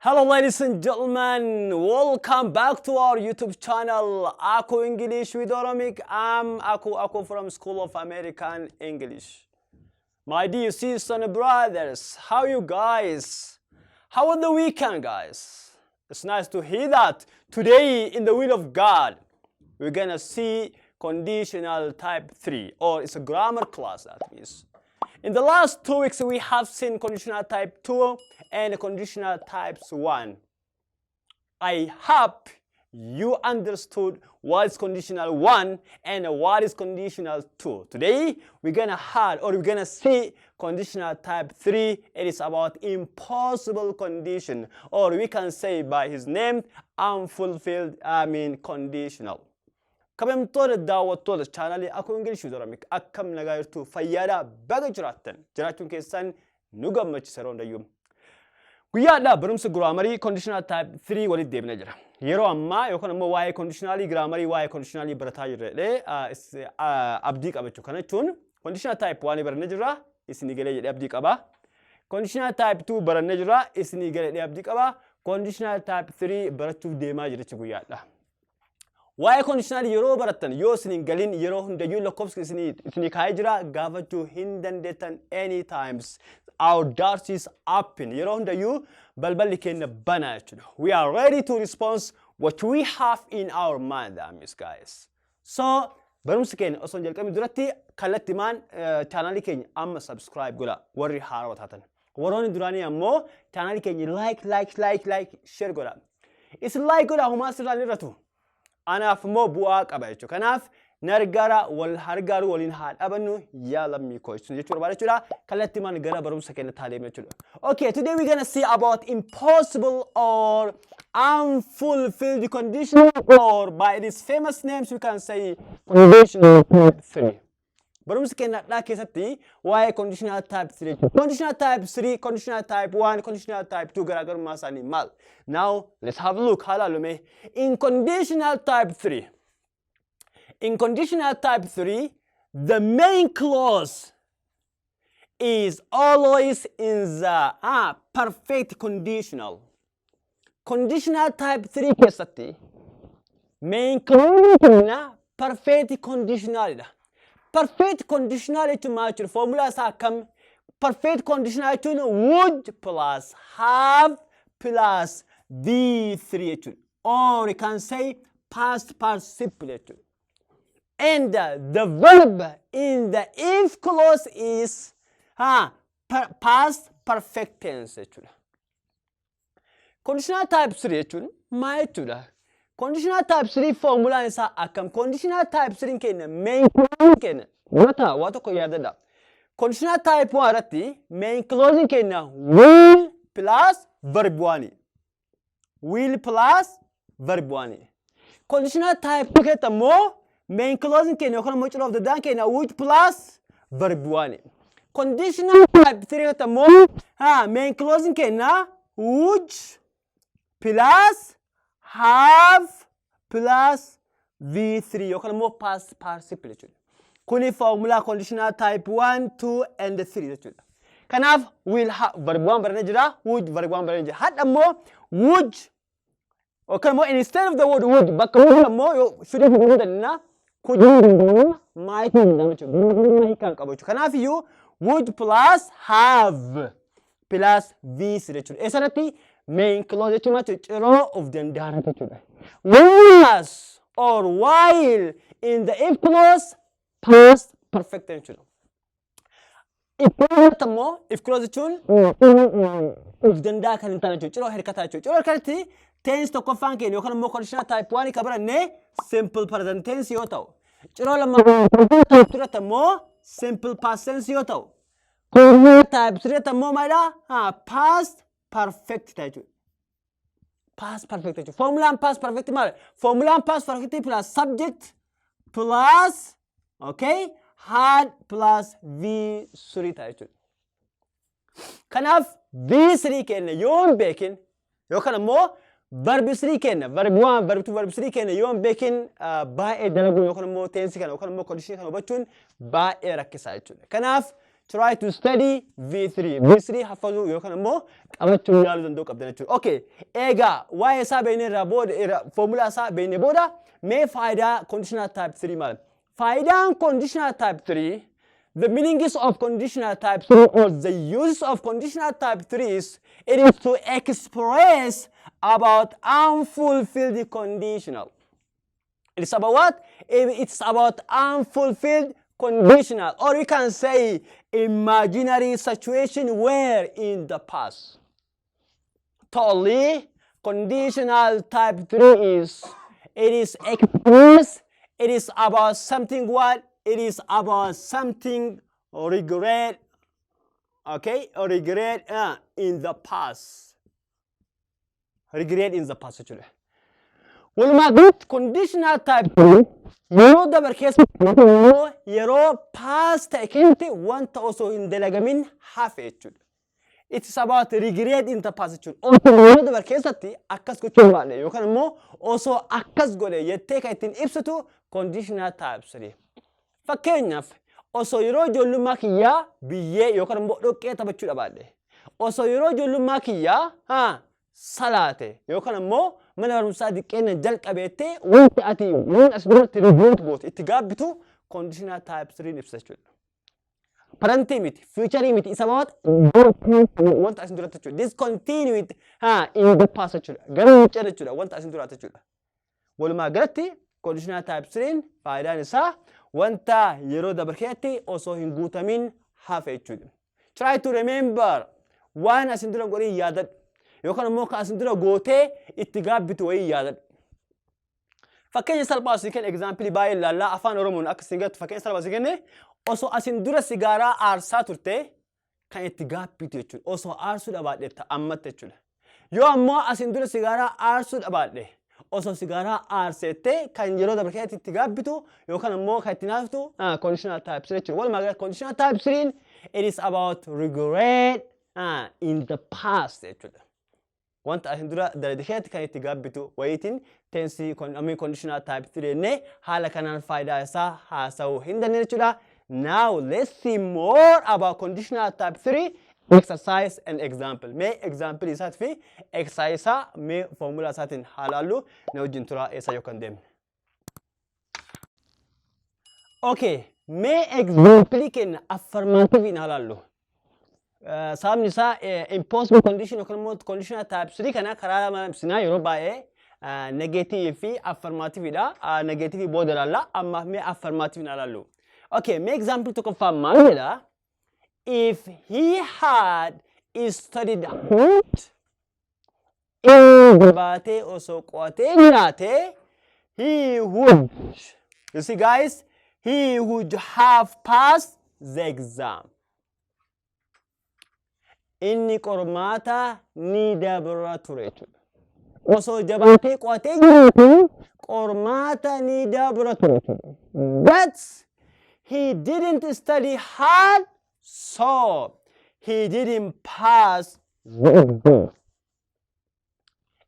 Hello ladies and gentlemen, welcome back to our YouTube channel, Ako English with Oromik. I'm Ako from School of American English. My dear sisters and brothers, how you guys? How was the weekend, guys? It's nice to hear that. Today, in the will of God, we're gonna see conditional type 3, or it's a grammar class, that means. In the last 2 weeks, we have seen conditional type 2 and conditional types 1. I hope you understood what is conditional 1 and what is conditional 2. Today, we're gonna see conditional type 3. It is about impossible condition, or we can say by his name, unfulfilled, conditional. kabamtoota daawwattoota chaanalii Ako English with Oromik akkam nagaa jirtu fayyaadhaa baga jiraachuun keessan nu gammachiisa roondayyuu. Guyyaadhaa barumsa giraamarii conditional type 3 walitti deebinee jira. Yeroo ammaa yookaan immoo waa'ee conditionalii giraamarii waa'ee conditionalii barataa jirredhee abdii qabachuu kana jechuun conditional type 1 barannee jirra isinii galee jedhee abdii qaba. Conditional type 2 barannee jirra isinii galee jedhee abdii qaba. Conditional type 3 barachuuf deemaa jira guyyaadhaa. Why conditionally yeroo baratan yoo isiniin galin yeroo hundayyuu lakkoofsa isinii kaa'ee jira gaafachuu hin dandeettan any times. Our doors is open. Yeroo hundayyuu balballi keenya banaa jechuudha. We are ready to respond what we have in our mind, that means, guys. So barumsa keenya osoo jalqabni duratti kallattimaan chaanalii keenya amma subscribe godha warri haarawaa taatan. Warroonni duraanii ammoo chaanalii keenya like share godha. Isin like godha humaa sirraan irratu. Anaaf moo bu'aa qaba jechuudha. Kanaaf nargara wal hargaaru waliin haadhabannu yaalamii koo jechuudha barbaada kallattimaan gara barumsa keenya taadeemna jechuudha. Okay, today we're gonna see about impossible or unfulfilled condition, or by these famous names we can say conditional type 3. Barumsa keenya dhaa keessatti waa'ee conditional type 3. Conditional type 3, conditional type 1, conditional type 2 garaagarummaa isaanii maal? Now, let's have a look. In conditional type 3, the main clause is always in the perfect conditional. Conditional type 3 keessatti main clause is perfect conditional. Perfect conditional to match formula come perfect conditional to would plus have plus V3, or you can say past participle. And the verb in the if clause is past perfect tense. Conditional type 3 my conditional type 3 formula is akam conditional type 3 kenne main kenne wata ko yadada. Conditional type 1 ratti main clause kenne will plus verb 1. Will plus verb 1. Conditional type 2 ketta mo main clause kenne yookaan mochur of the dan kenne would plus verb 1. Conditional type 3 ketta mo main clause kenne would plus have plus V3 yookaan immoo past participle jechuudha. Kuni formula conditional type 1, 2 and 3 jechuudha. Kanaaf will have verb 1 barannee jira, would verb 1 barannee jira. Hadha immoo would yookaan immoo instead of the word would bakka would immoo fidee fiduu dandeenya could might danda'ama jechuudha. Kan qabu jechuudha. Kanaaf iyyuu would plus have plus V3 jechuudha. Eessatti main clause jechuudha of the danda'ama. Whereas or while in the if clause past perfect tense. If clause of danda'a kan hin taane jechuudha hirkataa jechuudha. Hirkatti tense tokko afaan keenya yookaan immoo conditional type 1 kabaranne simple present tense yoo ta'u. Lammaffaa type 2 immoo simple past tense yoo ta'u. Type 3 immoo maadha past perfect jechuudha. Past perfect. Formula and past perfect. Formula and past perfect plus subject plus had plus V3. Kanaaf V3 kenna yoon beekin yookaan immoo verb 3 kenna verb 1 verb 2 verb 3 kenna yoon beekin baay'ee dalaguun yookaan immoo tense kana yookaan immoo condition kana hubachuun baay'ee rakkisaa jechuudha. Kanaaf try to study V3. V3 hafazuu yookaan immoo qabachuun yaaluu danda'u qabdan jechuudha. Okay, egaa waa'ee isaa beeknee irraa booda formula isaa beeknee booda mee faayidaa conditional type 3 maal? Faayidaan conditional type 3, the meanings of conditional type 3 or the use of conditional type 3 is it is to express about unfulfilled conditional. It's about what? It's about unfulfilled conditional, or you can say imaginary situation where in the past. Totally, conditional type 3 is, it is expressed, it is about something what? It is about something regret, okay? Regret in the past. Regret in the past actually. Well, my good conditional type 3, yeroo dabar keessatti yeroo past ta'etti wanta osoo hin dalagamin hafe jechuudha. It's about regret in the past jechuudha. Osoo yeroo dabar keessatti akkas gochuu baadhe yookaan immoo osoo akkas godhe jettee kan ittiin ibsitu conditional type 3. Fakkeenyaaf osoo yeroo ijoollummaa kiyyaa biyyee yookaan immoo dhoqqee taphachuu baadhe. Osoo yeroo ijoollummaa kiyyaa salaate yookaan immoo mana barumsaa diqqeena jalqabeettee wanti ati waan as biratti reboot goote itti gaabbitu conditional type 3 ibsa jechuudha. Parentii miti, future miti, isa maat wanta asin duratti jechuudha. Discontinued in the past jechuudha. Gara wucce jechuudha wanta asin duratti jechuudha. Walumaa galatti conditional type 3 faayidaan isaa wanta yeroo dabarkeetti osoo hin guutamin hafe jechuudha. Try to remember waan asin dura godhii yaadadhu. Yookaan immoo kan asin dura gootee itti gaabbitu wayii yaadadhu. Fakkeenya salphaa asii kenna example baay'ee ilaallaa afaan Oromoon akka isin gattu fakkeenya salphaa asii kenne osoo asin dura sigaaraa aarsaa turte kan itti gaabbitu jechuudha. Osoo aarsuu dhabaadhe ammatte jechuudha. Yoo ammoo asin dura sigaaraa aarsuu dhabaadhe osoo sigaaraa aarseette kan yeroo dabarkeetti itti gaabbitu yookaan ammoo kan itti naaftu conditional type 3 jechuudha. Walumaa galatti conditional type 3 it is about regret in the past jechuudha. Wanta asin dura dalagdeetti kan itti gaabbitu wayitiin tensi conditional type 3 ne haala kanaan faayidaa isaa haasa'uu hin dandeenye jechuudha. Now let's see more about conditional type 3 exercise and example. May example isaatii fi exercise may formula isaatiin haalaallu na wajjin tura eessa yookaan deemne. Okay, may example kenna affirmative in haalaallu. Sababni isaa impossible condition yookaan immoo conditional type 3 kana karaa lama ibsinaa yeroo baay'ee negative fi affirmative dha. Negative booda ilaalla amma mee affirmative ilaallu. Okay, may example to confirm maal jedha? If he had studied hard in baatee osoo qo'atee jiraate he would, you see guys, he would have passed the exam. Inni qormaata ni dabra ture jechuudha. Osoo jabaatee qo'atee jiraate qormaata ni dabra ture jechuudha. But he didn't study hard, so he didn't pass the exam.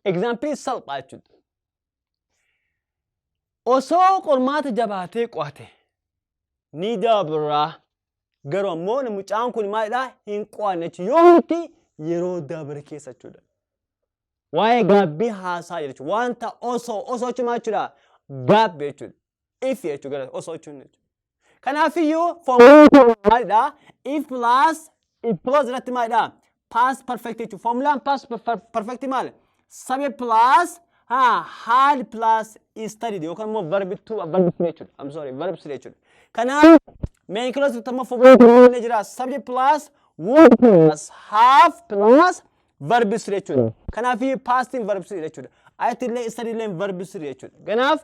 Example salphaa jechuudha. Osoo qormaata jabaatee qo'ate ni dabra. Garuu ammoo mucaan kun maalidha hin qo'anne jechuudha. Yoomti yeroo dabre keessa jechuudha. Waa'ee gaabbii haasaa jechuudha. Wanta osoo jechuudha jechuudha. Gaabbii jechuudha. If jechuudha osoo jechuudha. Kanaafiyyuu formula maalidha? If plus irratti maalidha? Past perfect jechuudha. Formulaan past perfect maali? Subject plus had plus studied yookaan immoo verb 2 verb 3 jechuudha. I'm sorry, verb 3 jechuudha. Kanaaf main clause tamma formula jira subject plus would plus have plus verb 3 jechuudha. Kanaaf past in verb 3 jechuudha. Ayatille study leen verb 3 jechuudha. Kanaaf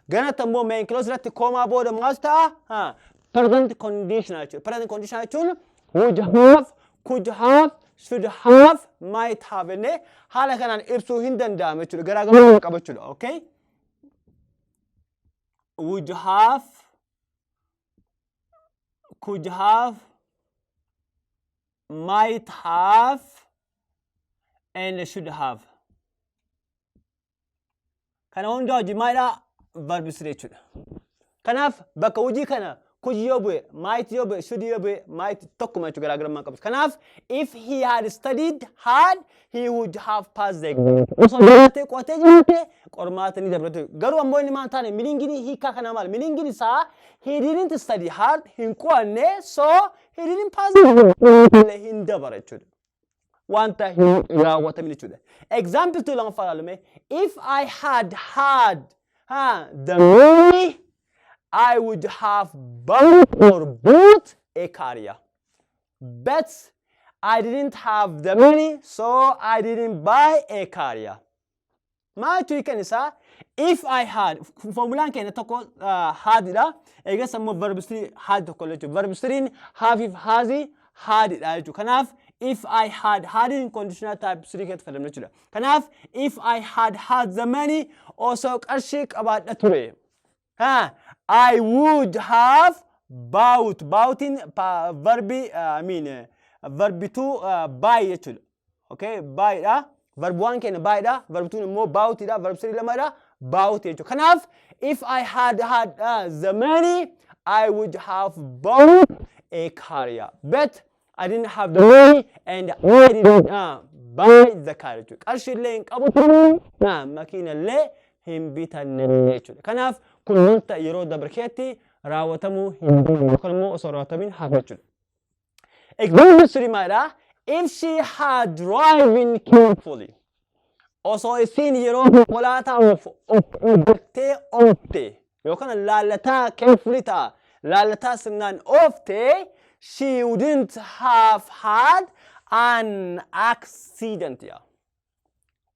gana tammo main clause irratti koma booda maal ta'a? Present conditional jechuudha. Present conditional jechuun would have, could have, should have, might have ne haala kanaan ibsuu hin danda'amu jechuudha. Garaagarummaa qaba jechuudha. Okay? Would have, could have, might have, and should have. Kana hunda hojii maayidha? Verb 3 jechuudha. Kanaaf bakka hojii kana could yoo bu'e, might yoo bu'e, should yoo bu'e, might tokkuma jechuudha garaagarummaa qabu. Kanaaf if he had studied hard, he would have passed the exam. Osoo baratee qo'atee jiraate qormaata ni dabaratu. Garuu ammoo inni maal taane meaningni hiikaa kana maal? Meaningni isaa he didn't study hard, hin qo'anne, so he didn't pass the exam. Hin dabara jechuudha. Wanta hin raawwatamin jechuudha. Example 2 lama falaalume. If I had the money, I would have bought or bought a career. But I didn't have the money, so I didn't buy a career. My tweak is if I had, formulaan keenya tokko hadidha. Eegas ammoo verb 3 had tokko jechuudha. Verb 3 have if hazi hadidha jechuudha. Kanaaf if I had in conditional type 3 keessatti fayyadamna jechuudha. Kanaaf if I had the money osoo qarshii qabaadha ture. I would have bought in verb 2 buy jechuudha. Okay, buy da. Verb 1 keenya buy da. Verb 2 immoo bought da. Verb 3 lama da. Bought jechuudha. Kanaaf if I had the money, I would have bought a career. But I didn't have the money and I didn't buy the car. Qarshii illee hin qabu ture. Makiina illee hin bitanne jechuudha. Kanaaf kun wanta yeroo dabarkeetti raawwatamuu hin danda'u yookaan immoo osoo raawwatamin hafa jechuudha. Example 3 maadha. If she had driving carefully. Osoo isiin yeroo konkolaataa of eeggattee oofte yookaan laalataa carefully ta'a. Laalataa sirnaan oofte, she wouldn't have had an accident.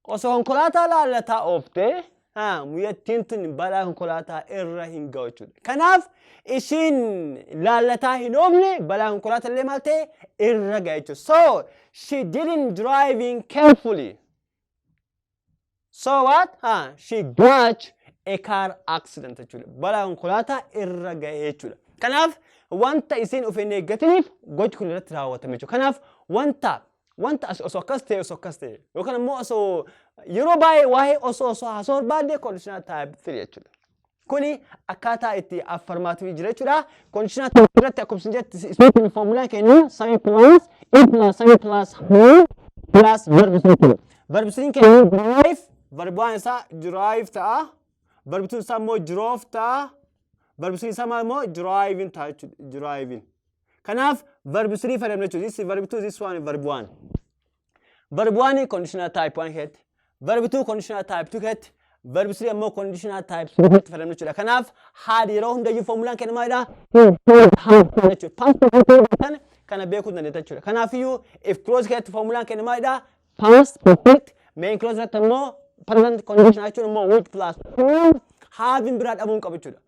Osoo konkolaataa laalataa oofte, muyyattiin tun balaa konkolaataa irra hin ga'u jechuudha. Kanaaf ishiin laalataa hin oofne balaa konkolaataa illee maal ta'e irra ga'a jechuudha. So she didn't driving carefully. So what? She got a car accident jechuudha. Balaa konkolaataa irra ga'e jechuudha. Kanaaf wanta isiin of hin eeggatiniif gochi kun irratti raawwatame jechuudha. Kanaaf wanta osoo akkas ta'e yookaan immoo osoo yeroo baay'ee waa'ee osoo haasoo barbaadde conditional type 3 jechuudha. Kuni akkaataa itti affirmative jira jechuudha. Conditional type irratti akkuma isin jetti isootiin formulaan keenya same plus if plus same plus who plus verb 3. Verb 3 keenya drive, verb 1 isaa drive ta'a. Verb 2 isaa immoo drove ta'a. Verb 3 isaa immoo driving ta'a jechuudha. Driving. Kanaaf verb 3 fayyadamna jechuudha. This verb 2, this one verb 1. Verb 1 conditional type 1 head. Verb 2 conditional type 2 head. Verb 3 ammoo conditional type 3 head fayyadamna jechuudha. Kanaaf had yeroo hundayyuu formulaan keenya maalidha? Jechuudha. Past perfect kana beekuu dandeetta jechuudha. Kanaafiyyuu if clause keessatti formulaan keenya maalidha? Past perfect. Main clause irratti ammoo present conditional jechuudha immoo would plus having biraa dhabuun qabu jechuudha.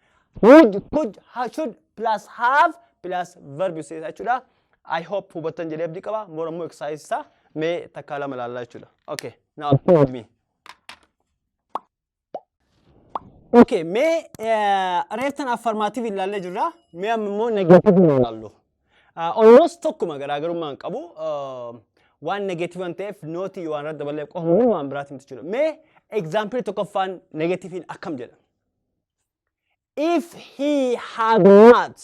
Would, could, should plus have plus verb is jechuudha. I hope hubattan jedhee abdii qaba. More ammoo exercise isaa mee takkaa lama ilaallaa jechuudha. Okay, now follow me. Okay, mee reeftan affirmative ilaallee jirra. Mee ammoo negative ilaallu. Almost tokkuma garaagarummaa hin qabu. Waan negative waan ta'eef nootii waan irratti dabalee qofamu waan biraati miti jechuudha. Mee example tokkoffaan negativein akkam jedha. If he had not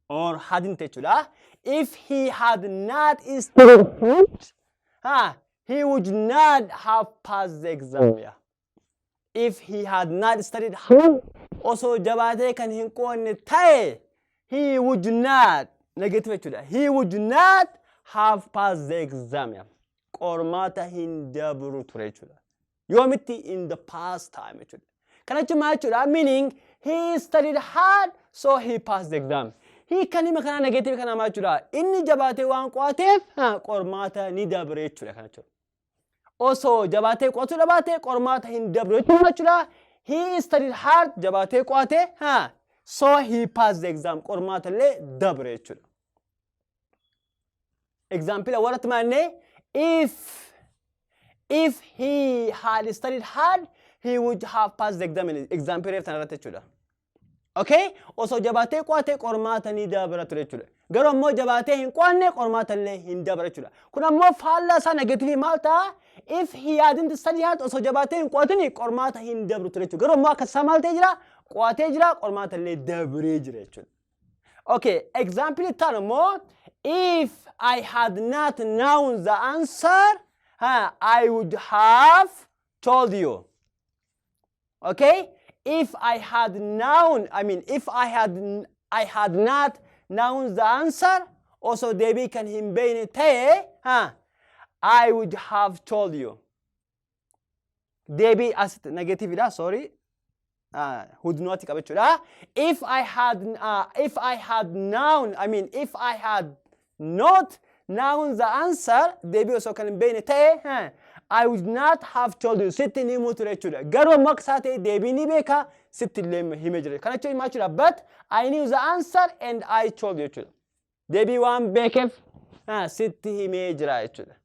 or hadn't jechuudha. If he had not studied hard, he would not have passed the exam. If he had not studied hard, osoo jabaatee kan hin qoonne ta'e, he would not, negative jechuudha. He would not have passed the exam. Qormaata hin dabru ture jechuudha. Yoomitti in the past time jechuudha. Kana jechuun jechuudha meaning he studied hard so he passed the exam. He kan hima kana negative kana jechuudha. Inni jabaatee waan qo'ateef qormaata ni dabre jechuudha kana jechuudha. Osoo jabaatee qo'atu dhabaatee qormaata hin dabre jechuudha. He studied hard jabaatee qo'ate so he passed the exam qormaata illee dabre jechuudha. Example warratti maanne if he had studied hard he would have passed the exam. Example reeftan irratti jechuudha. Okay? Osoo jabaatee qo'ate qormaata ni dabra ture jechuudha. Garuu ammoo jabaatee hin qo'anne qormaata illee hin dabra jechuudha. Kun ammoo faallaa isaa negative maal ta'a? If he hadn't studied hard osoo jabaatee hin qo'atini qormaata hin dabru ture jechuudha. Garuu ammoo akka isaa maal ta'e jira? qo'atee jira qormaata illee dabree jira jechuudha. Okay, example itti more. If I had not known the answer, I would have told you. Okay? If I had known, if I had not known the answer, also deebii kan hin beekne ta'e, I would have told you. Deebii as negative da, sorry. Would not qabachuudha. If I had known, if I had not known the answer, deebii osoo kan hin beekne ta'e, I would not have told you. Sitti ni himu ture jechuudha. Garuu maqsaa ta'e deebii ni beeka sitti illee hime jira. Kana jechuun maal jechuudha? But I knew the answer and I told you jechuudha. Deebii waan beekeef sitti himee jira jechuudha.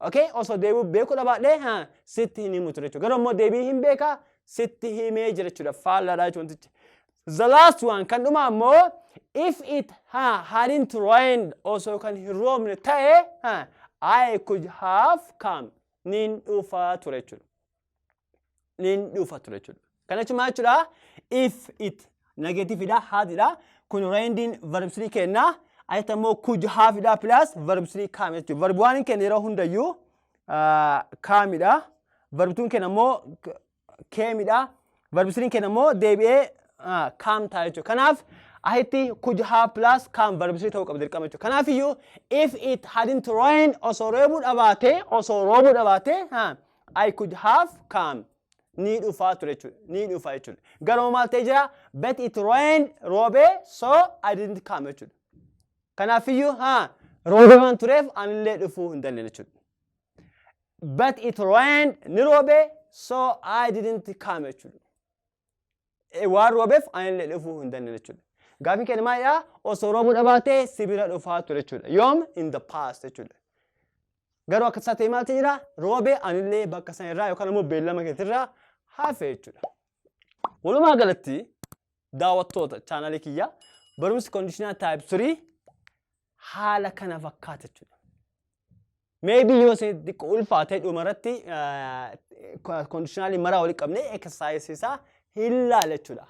Okay? Osoo deebii beekuu dhabaadhee sitti hin himu ture jechuudha. Garuu immoo deebii hin beeka sitti himee jira jechuudha. Faallaadha jechuudha. The last one kan dhumaa immoo if it hadn't rained osoo kan hin roobne ta'e I could have come. Nin dhufa ture jechuudha. Nin dhufa ture jechuudha. Kana jechuun maal jechuudha? If it negative dha, hadidha. Kun rained verb 3 kenna. Ayata immoo could have dha plus verb 3 come jechuudha. Verb 1 kenna yeroo hundayyuu come dha. Verb 2 kenna immoo came dha. Verb 3 kenna immoo deebi'ee come ta'a jechuudha. Kanaaf ahitti could have plus come verb 3 ta'uu qaba dirqama jechuudha. Kanaaf iyyuu if it hadn't rained osoo roobuu dhabaate I could have come. Ni dhufa ture jechuudha. Ni dhufa jechuudha. Garuu maal ta'e jira? But it rained roobe so I didn't come jechuudha. Kanaaf iyyuu roobe waan tureef anillee dhufuu hin dandeenye jechuudha. But it rained ni roobe so I didn't come jechuudha. Waan roobeef anillee dhufuu hin dandeenye jechuudha. Gaafiin keenya maalidha? Osoo roobuu dhabaate sibira dhufaa ture jechuudha. Yoom? In the past jechuudha. Garuu akka isaa ta'e maal ta'e jira? Roobe anillee bakka sana irraa yookaan immoo beellama keessirraa hafe jechuudha. Walumaa galatti daawwattoota chaanalii kiyya barumsi conditional type 3 haala kana fakkaata jechuudha. Maybe yoo isin xiqqoo ulfaatee dhumarratti conditionalii maraa walitti qabnee exercise isaa hin laala jechuudha.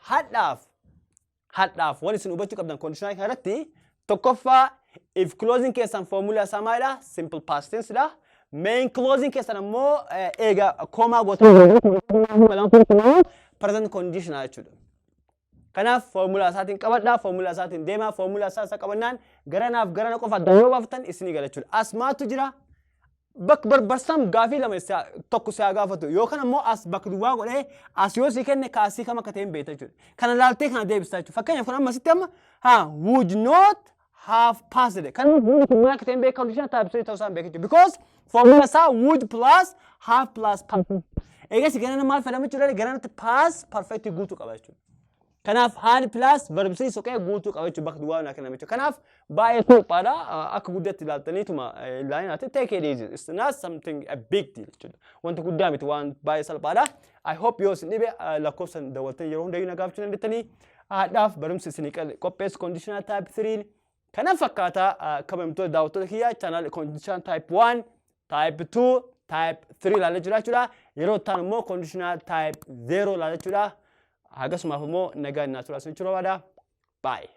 Hadhaaf wani isin hubachuu qabdan conditional kanarratti tokkoffaa if closing keessan formula isaa maalidha? Simple past tense dha. Main closing keessan ammoo eega koomaa goota present conditional jechuudha. Kanaaf formula isaatiin qabadhaa, formula isaatiin deemaa, formula isaa qabannaan garanaaf garana qofa danyoo baaftan isinii gala jechuudha. As maatu jira? Barbarsam gaafii lama tokko siyaa gaafatu yookaan ammoo as bakka duwwaa godhee as yoo si kenne kaasii kama akka ta'e hin beekta jechuudha. Kana laaltee kana deebistaa jechuudha. Fakkeenyaaf kun amma sitti amma would not have passed. Kan would kun akka ta'e hin beekaa conditional type 3 ta'uu isaa hin beekaa jechuudha. Because formula isaa would plus have plus perfect. Egaa ganana maal fayyadamu jechuudha? Gananatti pass perfect guutuu qaba jechuudha. Kanaaf had plus verb 3 soqee guutuu qaba jechuudha bakka duwwaa kana jechuudha. Kanaaf baay'ee salphaadha akka guddatti ilaaltaniituma ilaalinaatti take it easy. It's not something a big deal jechuudha. Wanta guddaa miti waan baay'ee salphaadha. I hope yoo isin dhibe lakkoofsan daawwattan yeroo hundayyuu nagaafachuu dandeettanii haadhaaf barumsi isinii qopheessu conditional type 3 kana fakkaata kabajamtoota daawwattoota kiyya channel conditional type 1 type 2 type 3 ilaalee jira jechuudha. Yeroo itti immoo conditional type 0 ilaalee jechuudha. Hagasuma immoo nagaa innaa turaa sun jiruu baada. Bye.